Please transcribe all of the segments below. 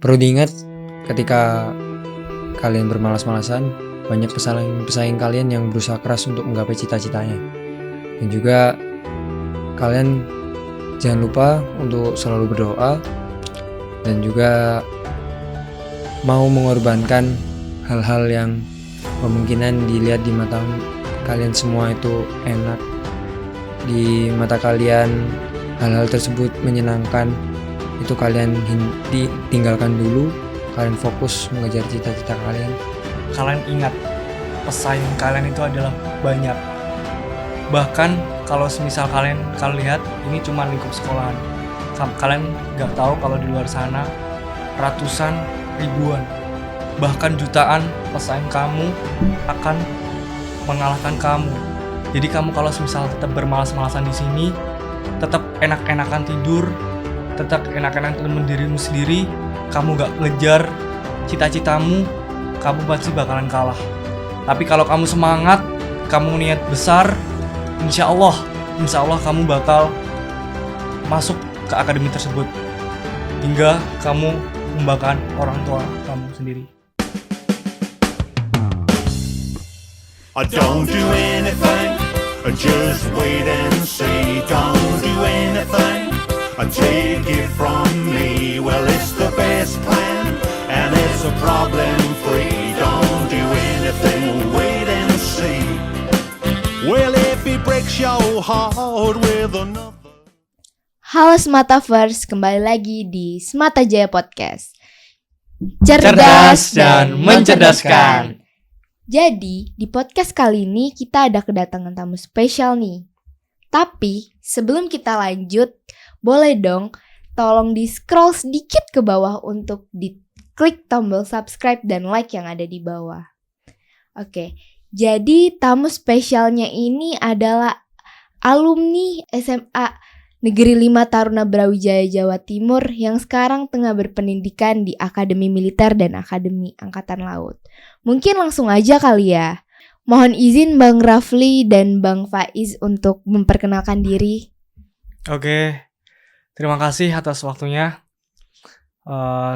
Perlu diingat ketika kalian bermalas-malasan, banyak pesaing kalian yang berusaha keras untuk menggapai cita-citanya. Dan juga kalian jangan lupa untuk selalu berdoa dan juga mau mengorbankan hal-hal yang kemungkinan dilihat di mata kalian semua itu enak. Di mata kalian hal-hal tersebut menyenangkan. Itu kalian tinggalkan dulu. Kalian fokus mengejar cita-cita kalian. Kalian ingat, pesaing kalian itu adalah banyak. Bahkan kalau semisal kalian lihat ini cuma lingkup sekolahan, kalian nggak tahu kalau di luar sana ratusan, ribuan, bahkan jutaan pesaing kamu akan mengalahkan kamu. Jadi kamu kalau semisal tetap bermalas-malasan di sini, tetap enak-enakan tidur, tetap enak-enakan mendirimu sendiri, kamu gak ngejar cita-citamu, kamu pasti bakalan kalah. Tapi kalau kamu semangat, kamu niat besar, insya Allah kamu bakal masuk ke akademi tersebut hingga kamu membanggakan orang tua kamu sendiri. I don't do anything, just wait and see. Don't do anything, take it from me. Well, it's the best plan, and it's a problem-free. Don't do anything, wait and see. Well, if he breaks your heart with another. Halo Smataverse, kembali lagi di Smata Jaya Podcast. Cerdas dan mencerdaskan. Jadi, di podcast kali ini kita ada kedatangan tamu spesial nih. Tapi, sebelum kita lanjut, boleh dong tolong di-scroll sedikit ke bawah untuk diklik tombol subscribe dan like yang ada di bawah. Oke, jadi tamu spesialnya ini adalah alumni SMA Negeri 5 Taruna Brawijaya Jawa Timur yang sekarang tengah berpendidikan di Akademi Militer dan Akademi Angkatan Laut. Mungkin langsung aja kali ya. Mohon izin Bang Rafli dan Bang Faiz untuk memperkenalkan diri. Oke, terima kasih atas waktunya.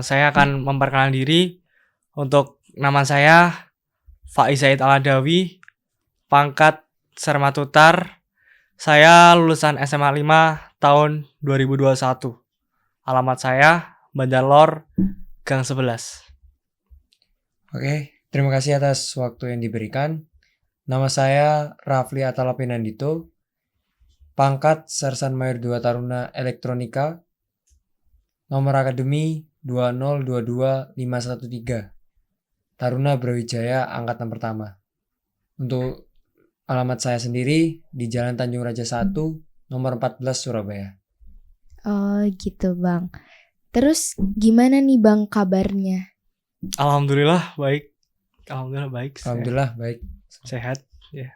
Saya akan memperkenalkan diri. Untuk nama saya Faiz Zaid Al-Adawi, pangkat Sermatutar. Saya lulusan SMA 5 tahun 2021. Alamat saya Bandar Lor, Gang 11. Oke, terima kasih atas waktu yang diberikan. Nama saya Rafli Atalapinandito, pangkat Sersan Mayor 2 Taruna Elektronika, nomor akademi 2022513, Taruna Brawijaya Angkatan Pertama. Untuk alamat saya sendiri di Jalan Tanjung Raja 1, nomor 14 Surabaya. Oh gitu Bang. Terus gimana nih Bang kabarnya? Alhamdulillah baik. Alhamdulillah baik. Sehat. Ya.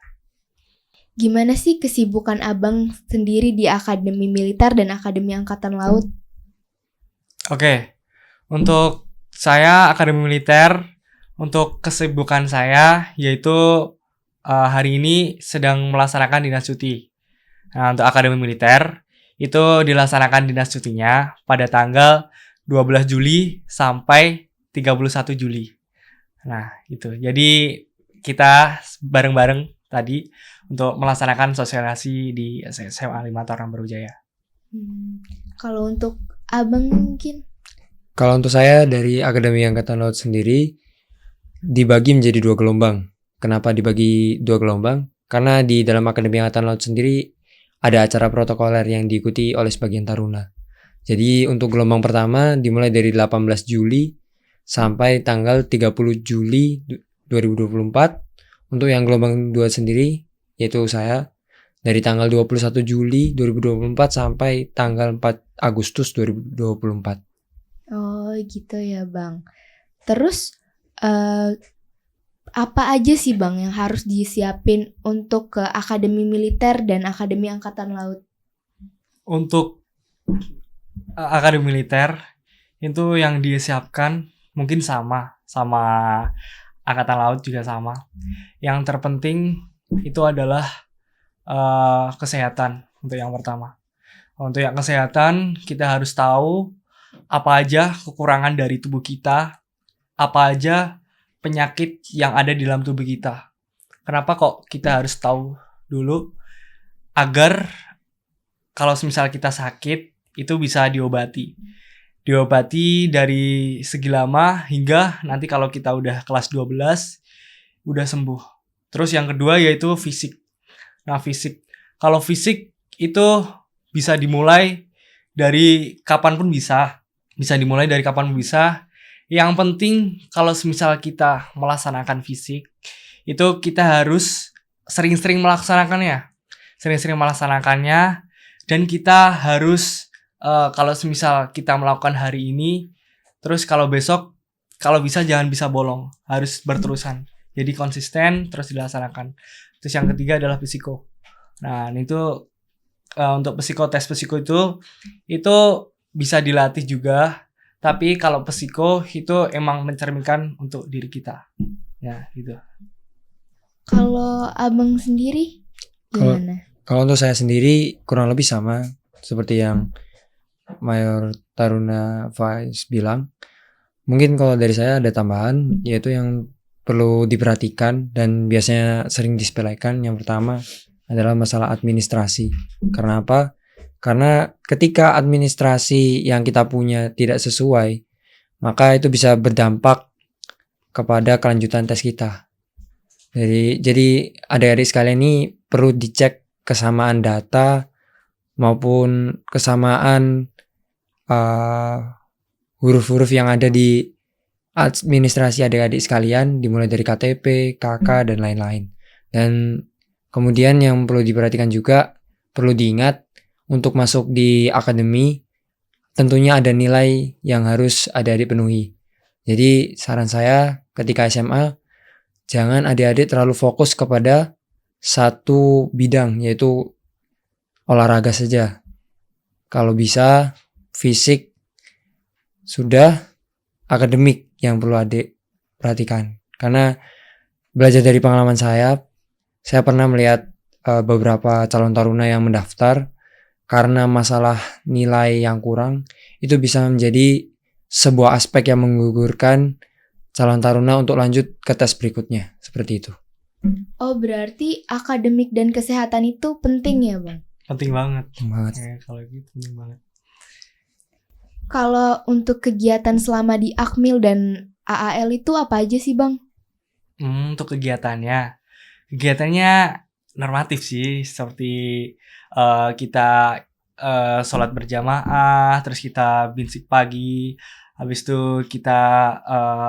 Gimana sih kesibukan Abang sendiri di Akademi Militer dan Akademi Angkatan Laut? Oke. Untuk saya Akademi Militer, untuk kesibukan saya yaitu hari ini sedang melaksanakan dinas cuti. Nah, untuk Akademi Militer itu dilaksanakan dinas cutinya pada tanggal 12 Juli sampai 31 Juli. Nah, itu. Jadi kita bareng-bareng tadi untuk melaksanakan sosialisasi di SMA 5 Taruna Brawijaya. Kalau untuk Abang mungkin? Kalau untuk saya dari Akademi Angkatan Laut sendiri dibagi menjadi 2 gelombang. Kenapa dibagi 2 gelombang? Karena di dalam Akademi Angkatan Laut sendiri ada acara protokoler yang diikuti oleh sebagian taruna. Jadi untuk gelombang pertama dimulai dari 18 Juli sampai tanggal 30 Juli 2024. Untuk yang gelombang 2 sendiri, yaitu saya, dari tanggal 21 Juli 2024 sampai tanggal 4 Agustus 2024. Oh gitu ya Bang. Terus apa aja sih Bang yang harus disiapin untuk ke Akademi Militer dan Akademi Angkatan Laut? Untuk Akademi Militer itu yang disiapkan mungkin sama Angkatan Laut juga sama. Yang terpenting itu adalah kesehatan untuk yang pertama. Untuk yang kesehatan kita harus tahu apa aja kekurangan dari tubuh kita, apa aja penyakit yang ada di dalam tubuh kita. Kenapa kok kita harus tahu dulu agar kalau misal kita sakit itu bisa diobati. Diobati dari segi lama hingga nanti kalau kita udah kelas 12 udah sembuh. Terus yang kedua yaitu fisik. Nah, fisik. Kalau fisik itu bisa dimulai dari kapanpun bisa. Bisa dimulai dari kapanpun bisa. Yang penting kalau semisal kita melaksanakan fisik, itu kita harus sering-sering melaksanakannya. Sering-sering melaksanakannya. Dan kita harus, kalau semisal kita melakukan hari ini, terus kalau besok, kalau bisa jangan bisa bolong. Harus berterusan. Jadi konsisten, terus dilaksanakan. Terus yang ketiga adalah psiko. Nah, itu untuk tes psiko itu bisa dilatih juga. Tapi kalau psiko itu emang mencerminkan untuk diri kita. Ya, gitu. Kalau abang sendiri gimana? Kalau untuk saya sendiri kurang lebih sama seperti yang Mayor Taruna Faiz bilang. Mungkin kalau dari saya ada tambahan, yaitu yang perlu diperhatikan dan biasanya sering disepelekan. Yang pertama adalah masalah administrasi. Karena apa? Karena ketika administrasi yang kita punya tidak sesuai, maka itu bisa berdampak kepada kelanjutan tes kita. Jadi adik-adik sekalian ini perlu dicek kesamaan data maupun kesamaan huruf-huruf yang ada di administrasi adik-adik sekalian, dimulai dari KTP, KK, dan lain-lain. Dan kemudian yang perlu diperhatikan juga, perlu diingat, untuk masuk di akademi, tentunya ada nilai yang harus adik-adik penuhi. Jadi saran saya ketika SMA, jangan adik-adik terlalu fokus kepada satu bidang, yaitu olahraga saja. Kalau bisa, fisik sudah, akademik yang perlu adik perhatikan. Karena belajar dari pengalaman saya pernah melihat beberapa calon taruna yang mendaftar karena masalah nilai yang kurang, itu bisa menjadi sebuah aspek yang menggugurkan calon taruna untuk lanjut ke tes berikutnya, seperti itu. Oh, berarti akademik dan kesehatan itu penting ya, Bang? Penting banget. Banget. Kalau gitu penting banget. Kalau untuk kegiatan selama di Akmil dan AAL itu apa aja sih, Bang? Untuk kegiatannya normatif sih, seperti kita sholat berjamaah, terus kita binsik pagi, habis itu kita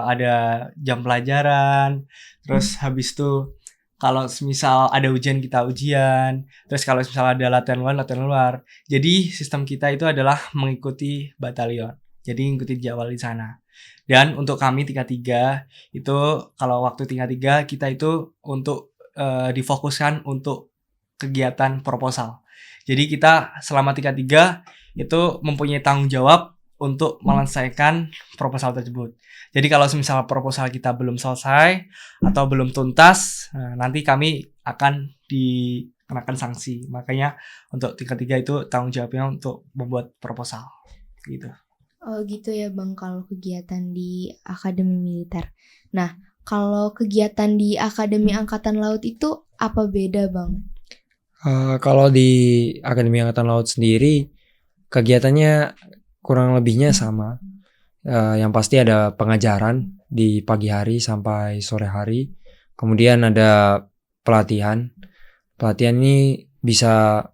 ada jam pelajaran, terus habis itu kalau misal ada ujian kita ujian, terus kalau misal ada latihan luar. Jadi sistem kita itu adalah mengikuti batalion, jadi ngikuti jadwal di sana. Dan untuk kami tingkat 3 itu, kalau waktu tingkat 3 kita itu untuk difokuskan untuk kegiatan proposal. Jadi kita selama tingkat 3 itu mempunyai tanggung jawab untuk menyelesaikan proposal tersebut. Jadi kalau misal proposal kita belum selesai atau belum tuntas, nanti kami akan dikenakan sanksi. Makanya untuk tingkat 3 itu tanggung jawabnya untuk membuat proposal. Gitu. Oh gitu ya, Bang, kalau kegiatan di Akademi Militer. Nah, kalau kegiatan di Akademi Angkatan Laut itu apa beda, Bang? Kalau di Akademi Angkatan Laut sendiri, kegiatannya kurang lebihnya sama. Yang pasti ada pengajaran di pagi hari sampai sore hari. Kemudian ada pelatihan. Pelatihan ini bisa,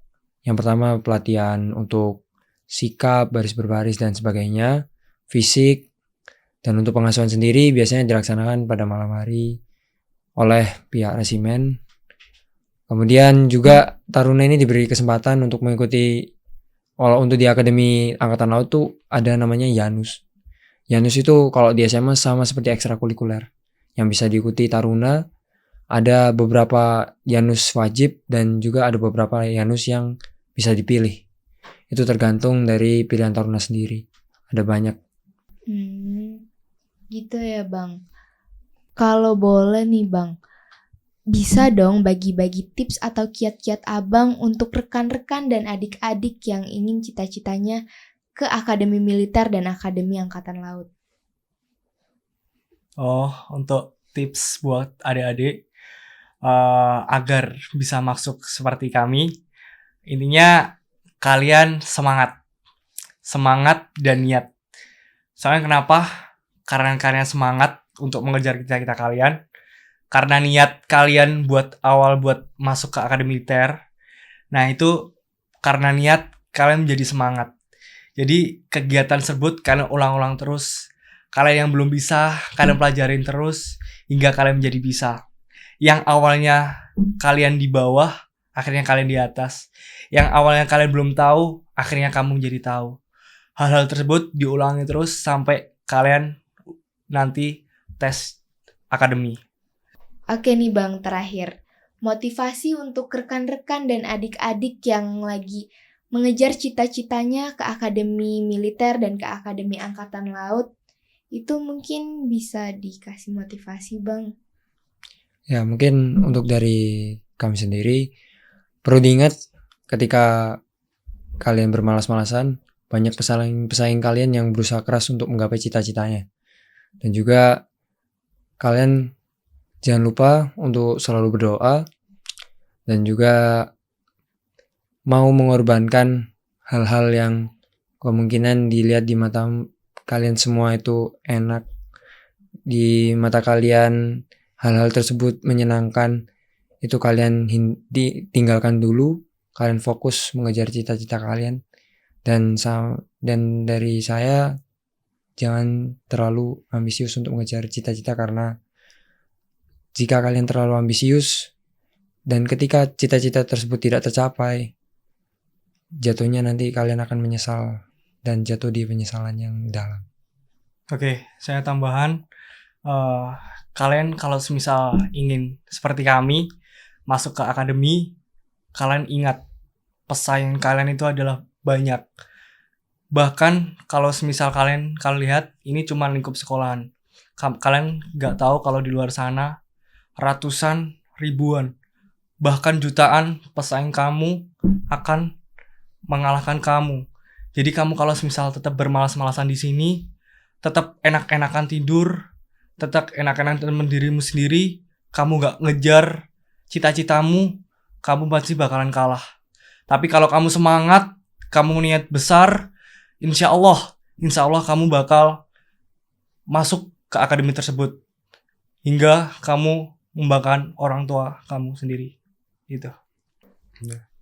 yang pertama pelatihan untuk sikap, baris berbaris, dan sebagainya, fisik. Dan untuk pengasuhan sendiri biasanya dilaksanakan pada malam hari oleh pihak resimen. Kemudian juga taruna ini diberi kesempatan untuk mengikuti, kalau untuk di Akademi Angkatan Laut tuh ada namanya Yanus. Yanus itu kalau di SMA sama seperti ekstrakurikuler yang bisa diikuti taruna. Ada beberapa Yanus wajib dan juga ada beberapa Yanus yang bisa dipilih. Itu tergantung dari pilihan taruna sendiri. Ada banyak. Gitu ya, Bang. Kalau boleh nih, Bang, bisa dong bagi-bagi tips atau kiat-kiat Abang untuk rekan-rekan dan adik-adik yang ingin cita-citanya ke Akademi Militer dan Akademi Angkatan Laut? Oh, untuk tips buat adik-adik agar bisa masuk seperti kami, intinya kalian semangat dan niat. Soalnya kenapa? Karena kalian semangat untuk mengejar cita-cita kalian, karena niat kalian buat masuk ke Akademi Militer. Nah itu karena niat kalian menjadi semangat. Jadi kegiatan tersebut kalian ulang-ulang terus. Kalian yang belum bisa, kalian pelajarin terus hingga kalian menjadi bisa. Yang awalnya kalian di bawah, akhirnya kalian di atas. Yang awalnya kalian belum tahu, akhirnya kamu menjadi tahu. Hal-hal tersebut diulangi terus sampai kalian nanti tes akademi. Oke nih Bang, terakhir. Motivasi untuk rekan-rekan dan adik-adik yang lagi mengejar cita-citanya ke Akademi Militer dan ke Akademi Angkatan Laut, itu mungkin bisa dikasih motivasi Bang. Ya, mungkin untuk dari kami sendiri, perlu diingat ketika kalian bermalas-malasan, banyak pesaing kalian yang berusaha keras untuk menggapai cita-citanya. Dan juga kalian jangan lupa untuk selalu berdoa dan juga mau mengorbankan hal-hal yang kemungkinan dilihat di mata kalian semua itu enak, di mata kalian hal-hal tersebut menyenangkan, itu kalian tinggalkan dulu, kalian fokus mengejar cita-cita kalian. Dan dari saya, jangan terlalu ambisius untuk mengejar cita-cita, karena jika kalian terlalu ambisius dan ketika cita-cita tersebut tidak tercapai, jatuhnya nanti kalian akan menyesal dan jatuh di penyesalan yang dalam. Oke, saya tambahan. Kalian kalau semisal ingin seperti kami masuk ke akademi, kalian ingat pesaing kalian itu adalah banyak. Bahkan kalau semisal kalian lihat ini cuma lingkup sekolahan, kalian nggak tahu kalau di luar sana ratusan, ribuan, bahkan jutaan pesaing kamu akan mengalahkan kamu. Jadi kamu kalau semisal tetap bermalas-malasan di sini, tetap enak-enakan tidur, tetap enak-enakan dirimu sendiri, kamu gak ngejar cita-citamu, kamu pasti bakalan kalah. Tapi kalau kamu semangat, kamu niat besar, insya Allah kamu bakal masuk ke akademi tersebut hingga kamu membanggakan orang tua kamu sendiri. Gitu.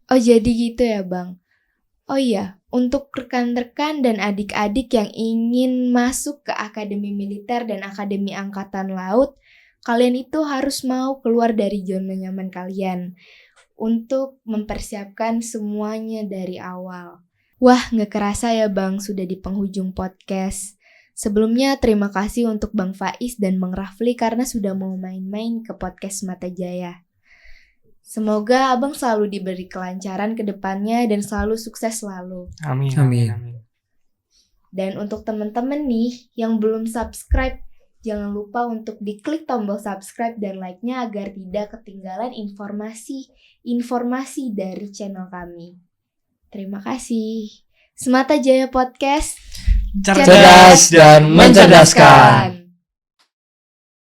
Oh jadi gitu ya Bang. Oh iya, untuk rekan-rekan dan adik-adik yang ingin masuk ke Akademi Militer dan Akademi Angkatan Laut, kalian itu harus mau keluar dari zona nyaman kalian untuk mempersiapkan semuanya dari awal. Wah, gak kerasa ya Bang, sudah di penghujung podcast. Sebelumnya terima kasih untuk Bang Faiz dan Bang Rafli karena sudah mau main-main ke podcast Mata Jaya. Semoga Abang selalu diberi kelancaran ke depannya dan selalu sukses selalu. Amin. Dan untuk teman-teman nih yang belum subscribe, jangan lupa untuk diklik tombol subscribe dan like-nya agar tidak ketinggalan informasi dari channel kami. Terima kasih. Semata Jaya Podcast. Cerdas dan mencerdaskan.